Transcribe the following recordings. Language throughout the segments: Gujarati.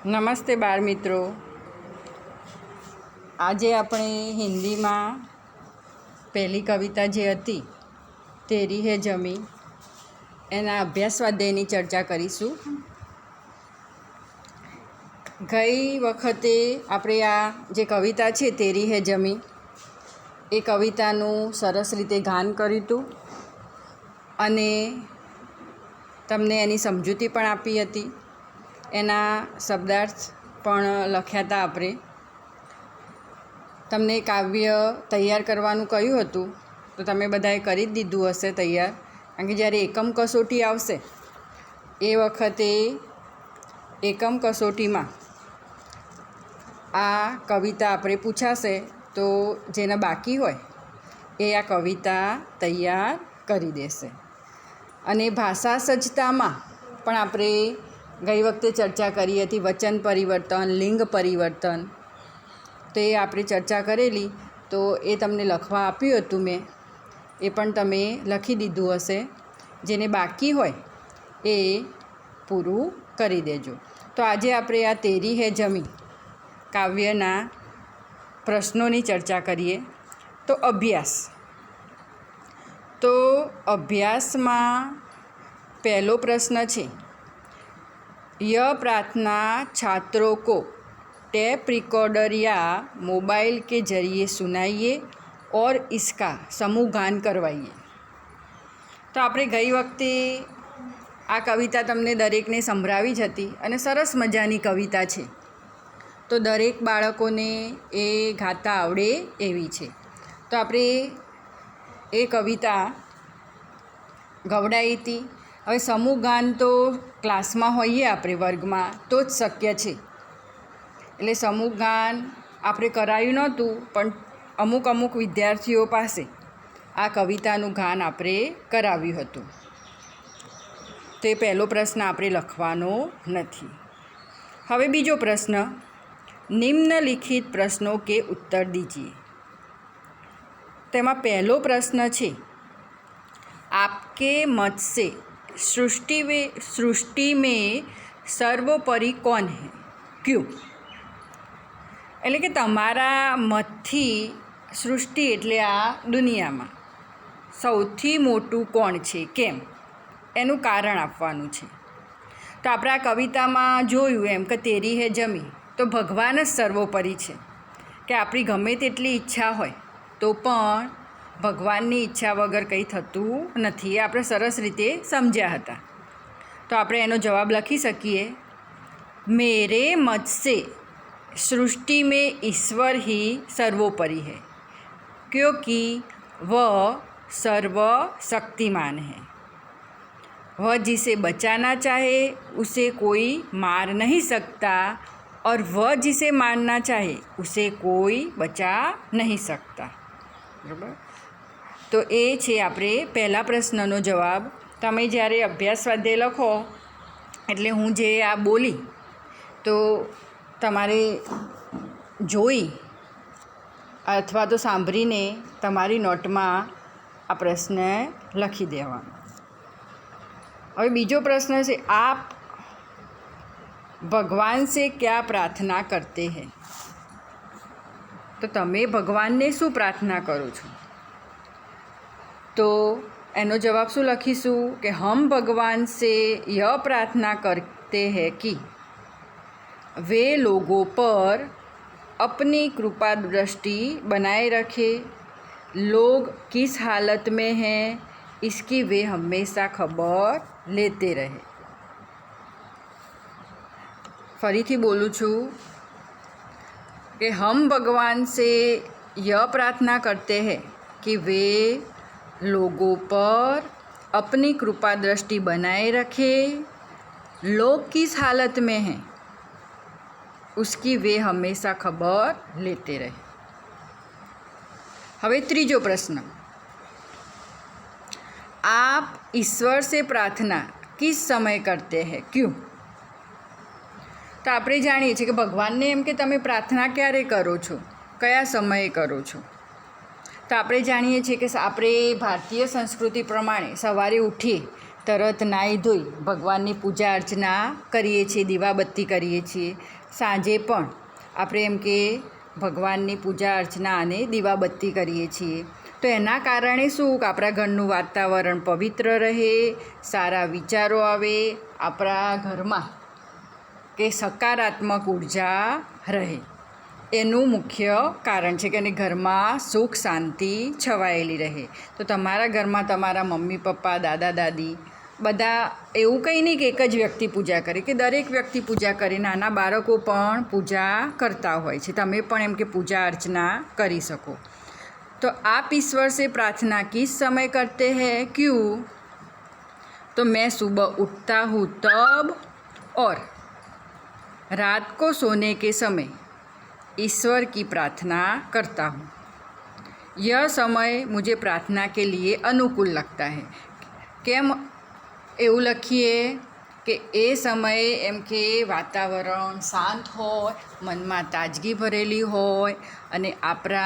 નમસ્તે બાળ મિત્રો. આજે આપણે હિન્દીમાં પહેલી કવિતા જે હતી તેરી હે જમી એના અભ્યાસ સ્વાધ્યાયની ચર્ચા કરીશું. ગઈ વખતે આપણે આ જે કવિતા છે તેરી હે જમી એ કવિતાનું સરસ રીતે ગાન કર્યું હતું અને તમને એની સમજૂતી પણ આપી હતી. એના શબ્દાર્થ પણ લખ્યા હતા. આપણે તમને કાવ્ય તૈયાર કરવાનું કહ્યું હતું તો તમે બધાએ કરી જ દીધું હશે તૈયાર, કારણ કે જ્યારે એકમ કસોટી આવશે એ વખતે એકમ કસોટીમાં આ કવિતા આપણે પૂછાશે, તો જેને બાકી હોય એ આ કવિતા તૈયાર કરી દેશે. અને ભાષા સજ્જતામાં પણ આપણે ગઈ વખતે ચર્ચા કરી હતી. વચન પરિવર્તન, લિંગ પરિવર્તન, તો એ આપણે ચર્ચા કરેલી. તો એ તમને લખવા આપ્યું હતું મેં, એ પણ તમે લખી દીધું હશે. જેને બાકી હોય એ પૂરું કરી દેજો. તો આજે આપણે આ તેરી હે જમી કાવ્યના પ્રશ્નોની ચર્ચા કરીએ. તો અભ્યાસમાં પહેલો પ્રશ્ન છે, यह प्रार्थना छात्रों को टेप रिकॉर्डर या मोबाइल के ज़रिए सुनाइए और इसका समूह गान करवाइए. તો આપણે ગઈ વખતે આ કવિતા તમને દરેકને સંભળાવી જ હતી અને સરસ મજાની કવિતા છે. તો દરેક બાળકોને એ ગાતા આવડે એવી છે. તો આપણે એ કવિતા ગવડાવી હતી. હવે સમૂહ ગાન તો ક્લાસમાં હોઈએ આપણે વર્ગમાં તો જ શક્ય છે. એટલે સમૂહ ગાન આપણે કરાયું નહોતું, પણ અમુક વિદ્યાર્થીઓ પાસે આ કવિતાનું ગાન આપણે કરાવ્યું હતું. તો એ પહેલો પ્રશ્ન આપણે લખવાનો નથી. હવે બીજો પ્રશ્ન, નિમ્નલિખિત પ્રશ્નો કે ઉત્તર દીજીએ. તેમાં પહેલો પ્રશ્ન છે, आपके मत से सृष्टि में सर्वोपरि कौन है, क्यों? એટલે કે તમારા મતથી સૃષ્ટિ એટલે આ દુનિયામાં સૌથી મોટું કોણ છે, કેમ? એનું કારણ આપવાનું છે. તો આપણે આ કવિતામાં જોયું એમ કે તેરી હે જમી, તો ભગવાન જ સર્વોપરી છે. કે આપણી ગમે તેટલી ઈચ્છા હોય તો પણ ભગવાનની ઈચ્છા વગર કંઈ થતું નથી. એ આપણે સરસ રીતે સમજ્યા હતા. તો આપણે એનો જવાબ લખી શકીએ, મેરે મત સે सृष्टि में ईश्वर ही सर्वोपरि है, क्योंकि वह सर्वशक्तिमान है. वह जिसे बचाना चाहे उसे कोई मार नहीं सकता और वह जिसे मारना चाहे उसे कोई बचा नहीं सकता. बराबर. તો એ છે આપણે પહેલા પ્રશ્નનો જવાબ. તમે જ્યારે અભ્યાસ સ્વાધ્યાય લખો એટલે હું જે આ બોલી તો તમારે જોઈ અથવા તો સાંભળીને તમારી નોટમાં આ પ્રશ્ન લખી દેવાનો. હવે બીજો પ્રશ્ન છે, આપ ભગવાન સે ક્યા પ્રાર્થના કરતે હૈ. તો તમે ભગવાનને શું પ્રાર્થના કરો છો? તો એનો જવાબ શું લખીશું કે હમ ભગવાન સે યહ પ્રાર્થના કરતે हैं कि वे लोगों पर अपनी कृपा दृष्टि बनाए रखे, लोग किस हालत में हैं इसकी वे हमेशा खबर लेते रहे. ફરીથી બોલું છું કે हम भगवान से यह प्रार्थना करते हैं कि वे लोगों पर अपनी कृपा दृष्टि बनाए रखे, लोग किस हालत में हैं उसकी वे हमेशा खबर लेते रहे. હવે ત્રીજો પ્રશ્ન, आप ईश्वर से प्रार्थना किस समय करते हैं, क्यों? તો આપણે જાણીએ છીએ કે ભગવાનને એમ કે તમે પ્રાર્થના ક્યારે કરો છો, કયા સમયે કરો છો. તો આપણે જાણીએ છીએ કે આપણે ભારતીય સંસ્કૃતિ પ્રમાણે સવારે ઉઠીએ તરત નાહી ધોઈ ભગવાનની પૂજા અર્ચના કરીએ છીએ, દીવાબત્તી કરીએ છીએ. સાંજે પણ આપણે એમ કે ભગવાનની પૂજા અર્ચના અને દીવાબત્તી કરીએ છીએ. તો એના કારણે શું કે આપણા ઘરનું વાતાવરણ પવિત્ર રહે, સારા વિચારો આવે આપણા ઘરમાં, કે સકારાત્મક ઉર્જા રહે. એનું મુખ્ય કારણ છે કે એને ઘરમાં સુખ શાંતિ છવાયેલી રહે. તો તમારા ઘરમાં તમારા મમ્મી પપ્પા, દાદા દાદી બધા એવું કંઈ નહીં કે એક જ વ્યક્તિ પૂજા કરે, કે દરેક વ્યક્તિ પૂજા કરે. નાના બાળકો પણ પૂજા કરતા હોય છે. તમે પણ એમ કે પૂજા અર્ચના કરી શકો. तो आप ईश्वर से प्रार्थना किस समय करते हैं, क्यों? तो मैं सुबह उठता हूँ तब और रात को सोने के समय ईश्वर की प्रार्थना करता हूँ. यह समय मुझे प्रार्थना के लिए अनुकूल लगता है. केम એવું લખીએ કે એ સમયે એમ કે વાતાવરણ શાંત હોય, મનમાં તાજગી ભરેલી હોય અને આપણા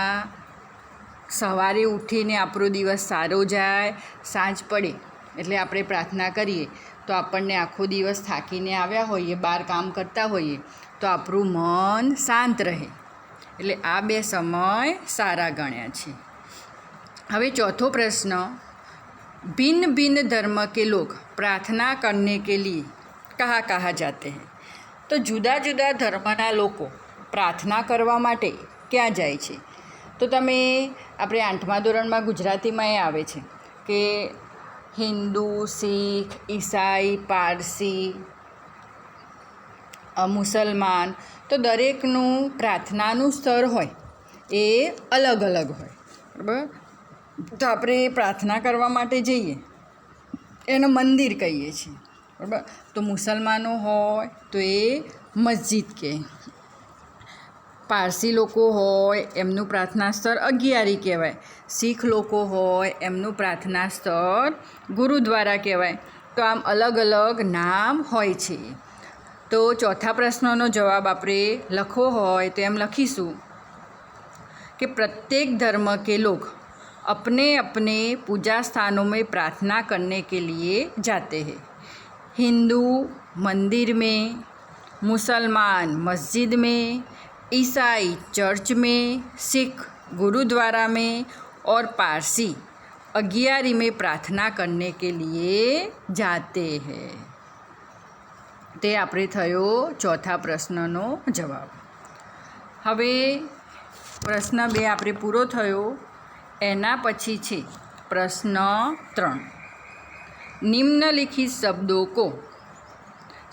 સવારે ઉઠીને આપણો દિવસ સારો જાય. સાંજ પડે એટલે આપણે પ્રાર્થના કરીએ તો આપણને આખો દિવસ થાકીને આવ્યા હોઈએ, બહાર કામ કરતા હોઈએ, તો આપણું મન શાંત રહે. એટલે આ બે સમય સારા ગણ્યા છે. હવે ચોથો પ્રશ્ન, भिन्न भिन्न धर्म के लोग प्रार्थना करने के लिए कहाँ कहाँ जाते हैं? तो जुदा जुदा धर्मना लोको प्रार्थना करवा माटे क्યાં જાય છે? તો તમે આપણે 8મા ધોરણમાં ગુજરાતીમાં એ આવે છે કે હિન્દુ, શીખ, ઈસાઈ, પારસી, મુસલમાન, તો દરેકનું પ્રાર્થનાનું સ્તર હોય એ અલગ અલગ હોય, બરાબર. તો આપણે પ્રાર્થના કરવા માટે જઈએ એને મંદિર કહીએ છીએ, બરાબર. તો મુસલમાનો હોય તો એ મસ્જિદ કહે, પારસી લોકો હોય એમનું પ્રાર્થના સ્તર અગિયારી કહેવાય, શીખ લોકો હોય એમનું પ્રાર્થના સ્તર ગુરુદ્વારા કહેવાય. તો આમ અલગ અલગ નામ હોય છે. તો ચોથા પ્રશ્નનો જવાબ આપણે લખવો હોય તો એમ લખીશું कि प्रत्येक धर्म के लोग अपने अपने पूजा स्थानों में प्रार्थना करने के लिए जाते हैं. हिंदू मंदिर में, मुसलमान मस्जिद में, ईसाई चर्च में, सिख गुरुद्वारा में और पारसी अगियारी में प्रार्थना करने के लिए जाते हैं. તે આપણે થયો ચોથા પ્રશ્નનો જવાબ. હવે પ્રશ્ન 2 આપણે પૂરો થયો. એના પછી છે પ્રશ્ન 3. निम्नलिखित शब्दों को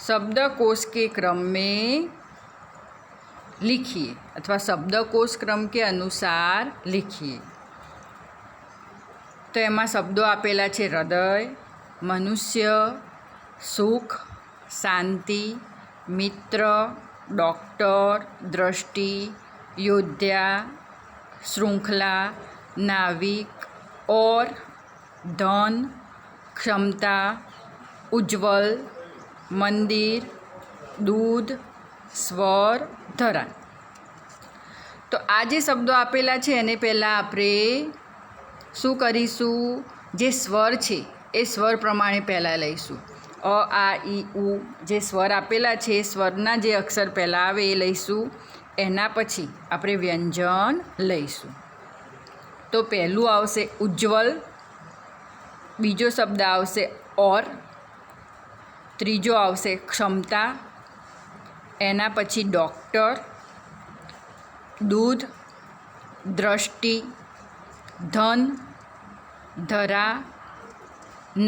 शब्दकोश के क्रम में लिखिए अथवा शब्दकोश क्रम के अनुसार लिखिए. तो એમાં શબ્દો આપેલા છે હૃદય, મનુષ્ય, સુખ, શાંતિ, મિત્ર, ડૉક્ટર, દ્રષ્ટિ, योद्धा, श्रृंखला, नाविक और धन, क्षमता, उज्ज्वल, मंदिर, दूध, स्वर, धरा. तो आ जे शब्दों आपेला छे एने पहला आपणे शुं करीशुं, जे स्वर छे ए स्वर प्रमाणे पहला लईशुं. अ आ इ उ जे स्वर आपेला छे स्वरना जे अक्षर पहला आवे ए लईशुं. एना पछी આપણે વ્યંજન લઈશું. તો પહેલું આવશે ઉજ્જવલ, બીજો શબ્દ આવશે ઓર, ત્રીજો આવશે ક્ષમતા, એના પછી ડૉક્ટર, દૂધ, દ્રષ્ટિ, ધન, ધરા,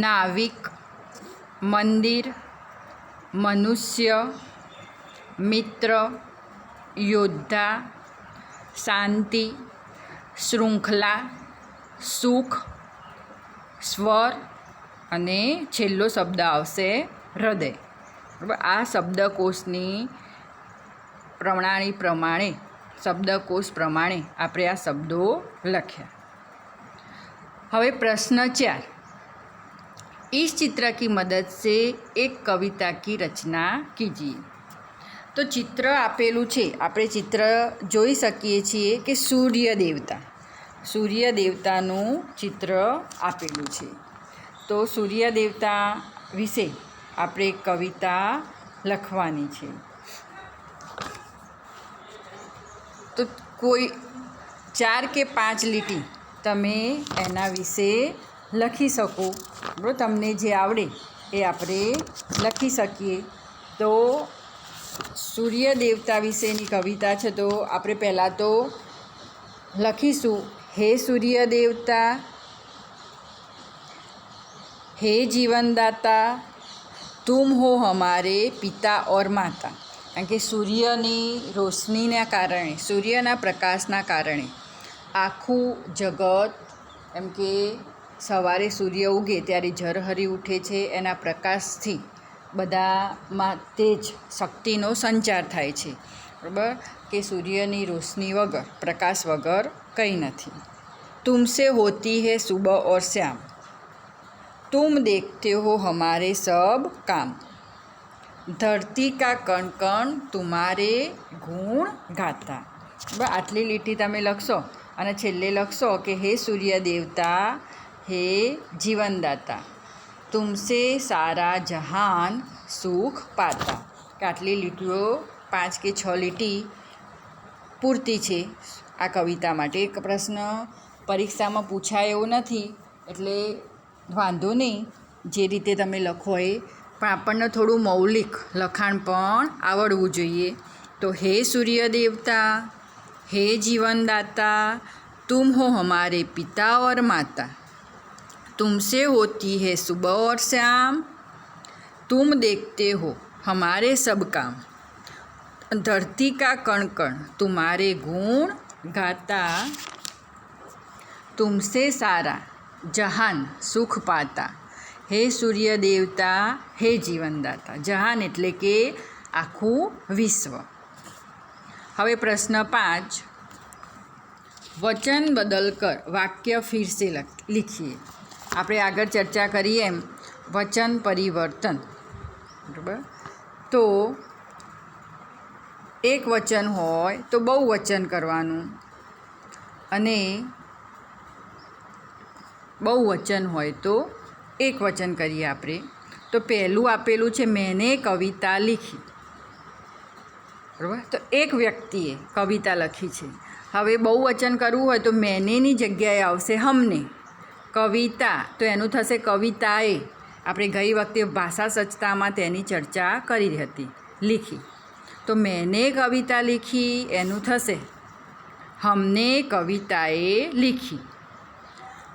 નાવિક, મંદિર, મનુષ્ય, મિત્ર, योद्धा, शांति, श्रृंखला, सुख, स्वर अने छेल्लो शब्द आवशे हृदय. बराबर. आ शब्दकोशनी प्रणाली प्रमाणे शब्दकोश प्रमाणे आपणे आ शब्दों लख्या. हवे प्रश्न 4. इस चित्र की मदद से एक कविता की रचना कीजिए. तो चित्र आपेलू छे, આપણે ચિત્ર જોઈ શકીએ છીએ કે સૂર્ય દેવતાનું ચિત્ર આપેલું છે. તો સૂર્ય દેવતા વિશે આપણે કવિતા લખવાની છે. તો કોઈ 4 કે 5 લીટી તમે એના વિશે લખી શકો. બરાબર, તમને જે આવડે એ આપણે લખી શકીએ. તો સૂર્ય દેવતા વિશેની કવિતા છે. તો આપણે પહેલાં તો લખીશું, હે સૂર્ય દેવતા, हे जीवनदाता, तुम हो हमारे पिता और माता. કારણ કે સૂર્યની રોશનીના કારણે, સૂર્યના પ્રકાશના કારણે આખું જગત, એમ કે સવારે સૂર્ય ઉગે ત્યારે ઝરહરી ઉઠે છે. એના પ્રકાશથી બધામાં તેજ શક્તિનો સંચાર થાય છે. બરાબર, કે સૂર્યની રોશની વગર, પ્રકાશ વગર કંઈ નથી. तुमसे होती है सुबह और शाम, तुम देखते हो हमारे सब काम, धरती का कण कण तुम्हारे गुण गाता. બરાબર, આટલી લીટી તમે લખશો અને છેલ્લે લખશો કે હે સૂર્ય દેવતા, હે જીવનદાતા, તુમસે સારા જહાન સુખ પાતા. કે આટલી લીટીઓ 5 કે 6 લીટી પૂરતી છે આ કવિતા માટે. એક પ્રશ્ન પરીક્ષામાં પૂછાય એવું નથી, એટલે વાંધો નહીં, જે રીતે તમે લખો એ. પણ આપણને થોડું મૌલિક લખાણ પણ આવડવું જોઈએ. તો હે સૂર્ય દેવતા, हे जीवनदाता, तुम हो हमारे पिता और माता, तुमसे होती है सुबह और शाम, तुम देखते हो हमारे सब काम, धरती का कण कण तुम्हारे गुण गाता, तुमसे सारा जहान सुख पाता, हे सूर्य देवता, हे जीवनदाता. जहान એટલે કે આખું વિશ્વ. હવે પ્રશ્ન 5, વચન બદલ કર વાક્ય ફિર સે લીખીએ. આપણે આગળ ચર્ચા કરીએ એમ વચન પરિવર્તન. બરાબર, તો એક વચન હોય તો બહુવચન કરવાનું, અને બહુવચન હોય તો એક વચન કરીએ આપણે. તો પહેલું આપેલું છે મેને કવિતા લીખી. બરાબર, તો એક વ્યક્તિએ કવિતા લખી છે. હવે બહુવચન કરવું હોય તો મેનેની જગ્યાએ આવશે હમને. કવિતા તો એનું થશે કવિતાએ. આપણે ગઈ વખતે ભાષા સચતામાં તેની ચર્ચા કરી હતી. લીખી તો મેને કવિતા લીખી એનું થશે હમને કવિતાએ લીખી.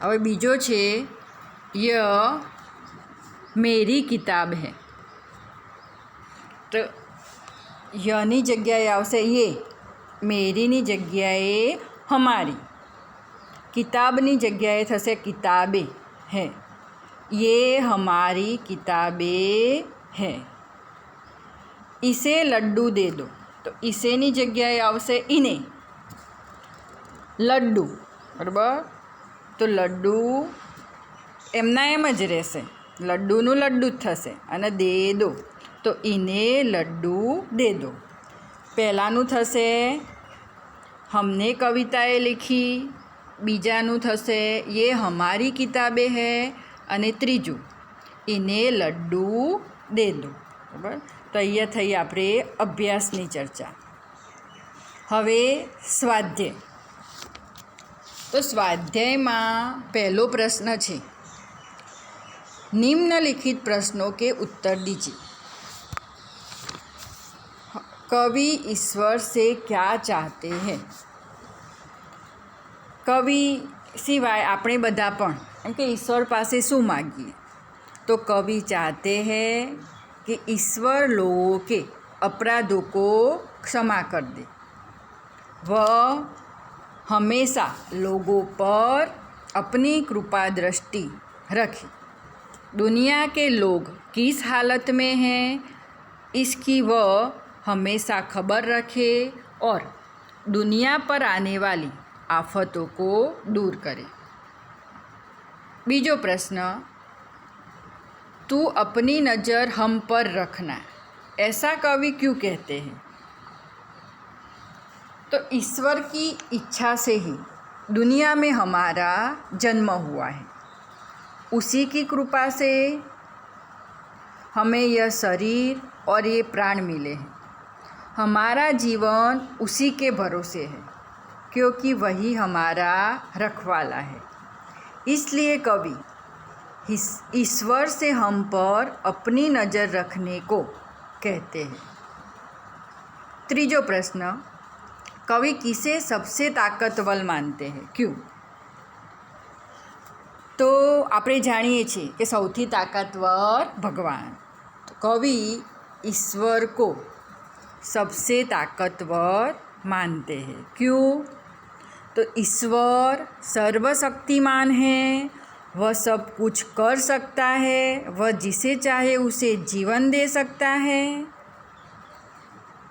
હવે બીજો છે ય મેરી કિતાબ હૈ. તો યની જગ્યાએ આવશે યે, મેરીની જગ્યાએ હમારી, કિતાબની જગ્યાએ થશે કિતાબે હૈ. યે હમારી કિતાબે હૈ. ઇસે લડ્ડુ દે દો. તો ઇસેની જગ્યાએ આવશે ઇને, લડ્ડુ. બરાબર, તો લડ્ડુ એમના એમ જ રહેશે, લડ્ડુનું લડ્ડુ જ થશે. અને દે દો તો ઇને લડ્ડુ દે દો. પહેલાંનું થશે હમને કવિતાએ લીખી, બીજાનું થશે યે હમારી કિતાબે હૈ, અને ત્રીજું ઇને લડ્ડુ દે દો. બરાબર, તો અહીંયા થઈ આપણે અભ્યાસની ચર્ચા. હવે સ્વાધ્યાય. તો સ્વાધ્યાયમાં પહેલો પ્રશ્ન છે, निम्नलिखित प्रश्नों के उत्तर दीजिए. कवि ईश्वर से क्या चाहते हैं? कवि सिवाय આપણે બધા પણ એમ કે ઈશ્વર પાસે શું માગીએ? તો कवि चाहते हैं कि ईश्वर लोगों के अपराधों को क्षमा कर दे, वह हमेशा लोगों पर अपनी कृपा दृष्टि रखे, दुनिया के लोग किस हालत में हैं इसकी वह हमेशा खबर रखे और दुनिया पर आने वाली आफतों को दूर करे. बीजो प्रश्न, तू अपनी नज़र हम पर रखना, ऐसा कवि क्यों कहते हैं? तो ईश्वर की इच्छा से ही दुनिया में हमारा जन्म हुआ है. उसी की कृपा से हमें यह शरीर और ये प्राण मिले हैं। हमारा जीवन उसी के भरोसे है, क्योंकि वही हमारा रखवाला है। इसलिए कवि ईश्वर से हम पर अपनी नज़र रखने को कहते हैं। तीसरा प्रश्न, कवि किसे सबसे ताकतवर मानते हैं, क्यों? तो આપણે જાણીએ છીએ કે સૌથી તાકાતवर ભગવાન। તો કવિ ईश्वर को सबसे ताकतवर मानते हैं, क्यों? तो ईश्वर सर्वशक्तिमान है, वह सब कुछ कर सकता है, वह जिसे चाहे उसे जीवन दे सकता है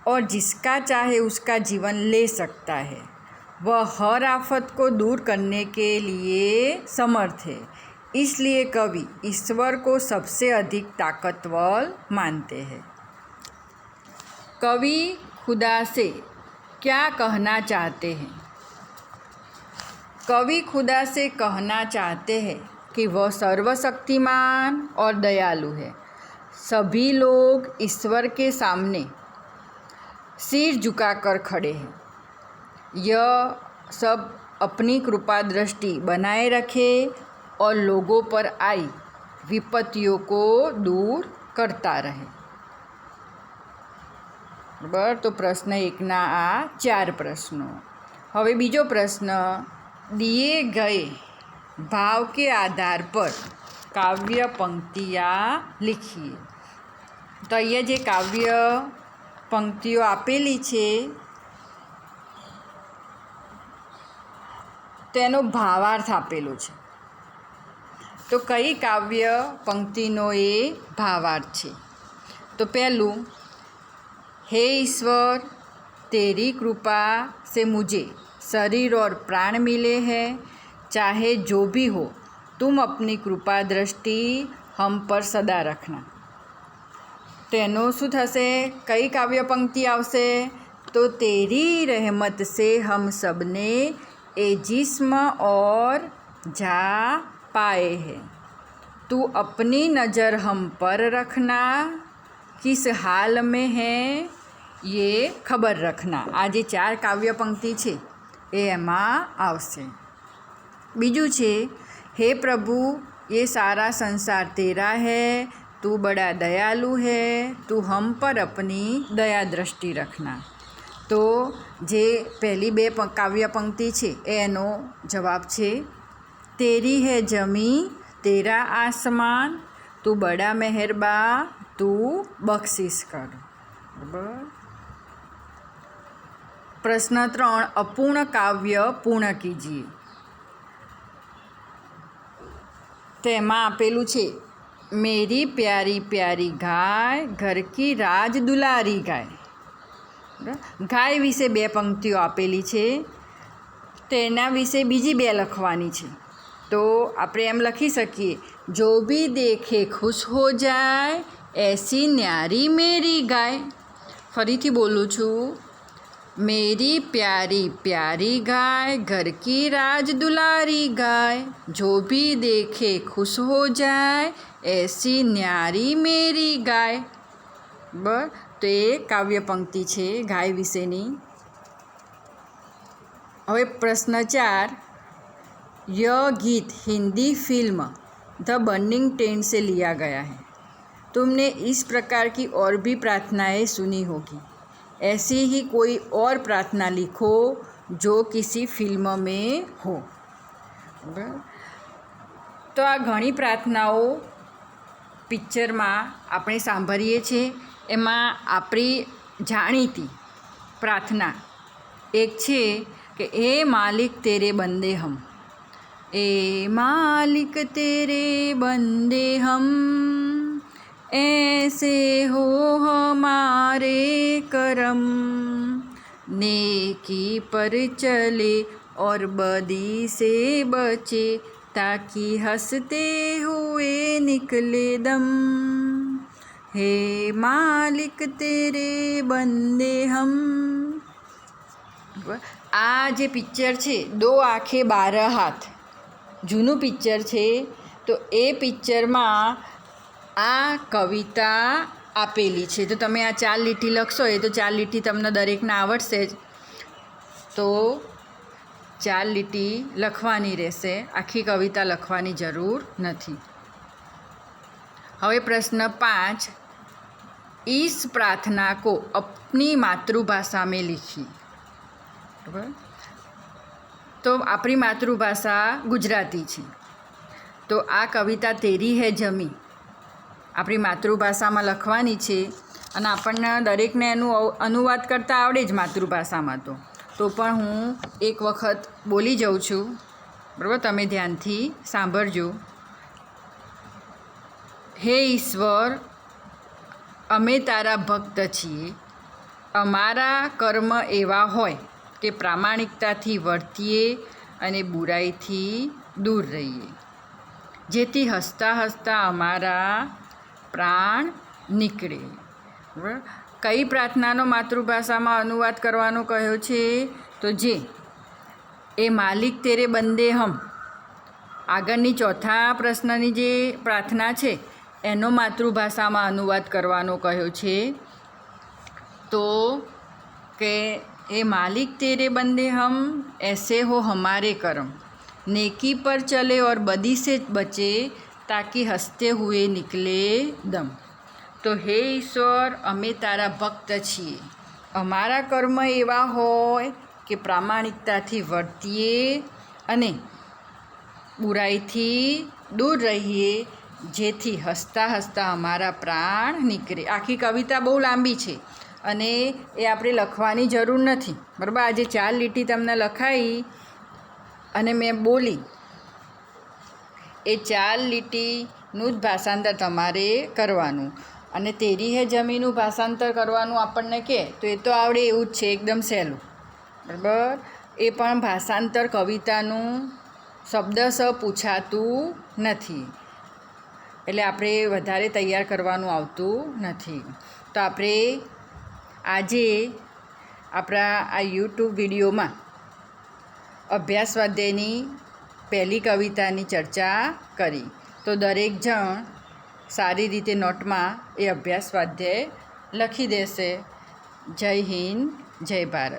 और जिसका चाहे उसका जीवन ले सकता है। वह हर आफत को दूर करने के लिए समर्थ है। इसलिए कवि ईश्वर को सबसे अधिक ताकतवर मानते हैं। कवि खुदा से क्या कहना चाहते हैं? कवि खुदा से कहना चाहते हैं कि वह सर्वशक्तिमान और दयालु है। सभी लोग ईश्वर के सामने सिर झुकाकर खड़े हैं। यह सब अपनी कृपा दृष्टि बनाए रखे और लोगों पर आई विपत्तियों को दूर करता रहे। बराबर। तो प्रश्न 1ના આ 4 प्रश्नों। હવે બીજો પ્રશ્ન, दिए गए भाव के आधार पर काव्य पंक्तियाँ लिखिए। तो અહીંયા જે કાવ્ય પંક્તિઓ આપેલી છે તેનો ભાવાર્થ આપેલો છે। તો કઈ કાવ્ય પંક્તિનો એ ભાવાર્થ છે? તો પહેલું, हे ईश्वर, तेरी कृपा से मुझे शरीर और प्राण मिले हैं। चाहे जो भी हो, तुम अपनी कृपा दृष्टि हम पर सदा रखना। तेनो शू थशे? कई काव्य पंक्ति आवशे? तो तेरी रहमत से हम सबने ए जिस्म और जा पाए हैं। तू अपनी नज़र हम पर रखना, किस हाल में है ये खबर रखना। आ जे 4 काव्य पंक्ति है ए एमां आवशे। बीजू छे, हे प्रभु, ये सारा संसार तेरा है, तू बड़ा दयालु है, तू हम पर अपनी दया दृष्टि रखना। तो जे पहली 2 काव्य पंक्ति है एनो जवाब है, तेरी है जमी तेरा आसमान, तू बड़ा मेहरबा, तू बख्शिश कर। बराबर। प्रश्न 3, अपूर्ण काव्य पूर्ण कीजिए। तेमां आपेलू छे, मेरी प्यारी प्यारी गाय, घर की राज दुलारी गाय। गाय विषे 2 पंक्तिओ आपेली छे, तेना विषे बीजी 2 लखवानी छे। तो आपणे एम लखी सकीए, जो भी देखे खुश हो जाए, ऐसी न्यारी मेरी गाय। फरीथी बोलूँ छूँ, मेरी प्यारी प्यारी गाय, घर की राज दुलारी गाय, जो भी देखे खुश हो जाए, ऐसी न्यारी मेरी गाय। बराबर। तो ये काव्य पंक्ति है गाय विशेनी। हवे प्रश्न 4, यह गीत Hindi film the burning tent से लिया गया है। तुमने इस प्रकार की और भी प्रार्थनाएं सुनी होगी। ऐसी ही कोई और प्रार्थना लिखो जो किसी फिल्म में हो। तो आ घणी प्रार्थनाओं पिक्चर में आपणे सांभळीए छे। एमां आपणी जाणीती प्रार्थना एक छे कि ए मालिक तेरे बंदे हम, ए मालिक तेरे बंदे हम, ऐसे हो हमारे करम, नेकी पर चले और बदी से बचे, ताकि हंसते हुए निकले दम। हे मालिक तेरे बंदे हम। आ जे पिक्चर छे 2 आंखे 12 हाथ, जूनू पिक्चर है। તો એ પિક્ચરમાં આ કવિતા આપેલી છે. તો તમે આ 4 લીટી લખશો, એ તો 4 લીટી તમને દરેકને આવડશે જ. તો 4 લીટી લખવાની રહેશે, આખી કવિતા લખવાની જરૂર નથી. હવે પ્રશ્ન 5, इस प्रार्थना को अपनी मातृभाषा में लिखी. बराबर, तो આપણી માતૃભાષા ગુજરાતી છે. તો આ કવિતા તેરી હે જમી આપણી માતૃભાષામાં લખવાની છે. અને આપણને દરેકને એનું અનુવાદ કરતાં આવડે જ માતૃભાષામાં. તો પણ હું એક વખત બોલી જાઉં છું, બરાબર? તમે ધ્યાનથી સાંભળજો. હે ઈશ્વર, અમે તારા ભક્ત છીએ. અમારા કર્મ એવા હોય કે પ્રામાણિકતાથી વર્તીએ અને બુરાઈથી દૂર રહીએ, જેથી હસતા હસતા અમારા પ્રાણ નીકળે. બરાબર? કઈ પ્રાર્થનાનો માતૃભાષામાં અનુવાદ કરવાનો કહ્યો છે? તો જે એ માલિક તેરે બંદે હમ, આગળની ચોથા પ્રશ્નની જે પ્રાર્થના છે એનો માતૃભાષામાં અનુવાદ કરવાનો કહ્યો છે. તો કે એ માલિક તેરે બંદે હમ, ऐसे हो हमारे कर्म, नेकी पर चले और बदी से बचे, ताकि हंसते हुए निकले दम. તો હે ઈશ્વર, અમે તારા ભક્ત છીએ. અમારા કર્મ એવા હોય કે પ્રામાણિકતાથી વર્તીએ અને બુરાઈથી દૂર રહીએ, જેથી હસતા હસતા અમારા પ્રાણ નીકળે. આખી કવિતા બહુ લાંબી છે અને એ આપણે લખવાની જરૂર નથી, બરાબર? આજે 4 લીટી તમને લખાઈ અને મેં બોલી, એ 4 લીટીનું જ ભાષાંતર તમારે કરવાનું. અને તેરી હે જમીનું ભાષાંતર કરવાનું આપણને કહે તો એ તો આવડે એવું જ છે, એકદમ સહેલું, બરાબર? એ પણ ભાષાંતર કવિતાનું શબ્દશ પૂછાતું નથી, એટલે આપણે વધારે તૈયાર કરવાનું આવતું નથી. તો આપણે આજે આપણા આ યુટ્યુબ વિડીયોમાં અભ્યાસ સ્વાધ્યાયની પહેલી કવિતાની ચર્ચા કરી. તો દરેક જણ સારી રીતે નોટમાં એ અભ્યાસ સ્વાધ્યાય લખી દેશે. જય હિન્દ, જય ભારત.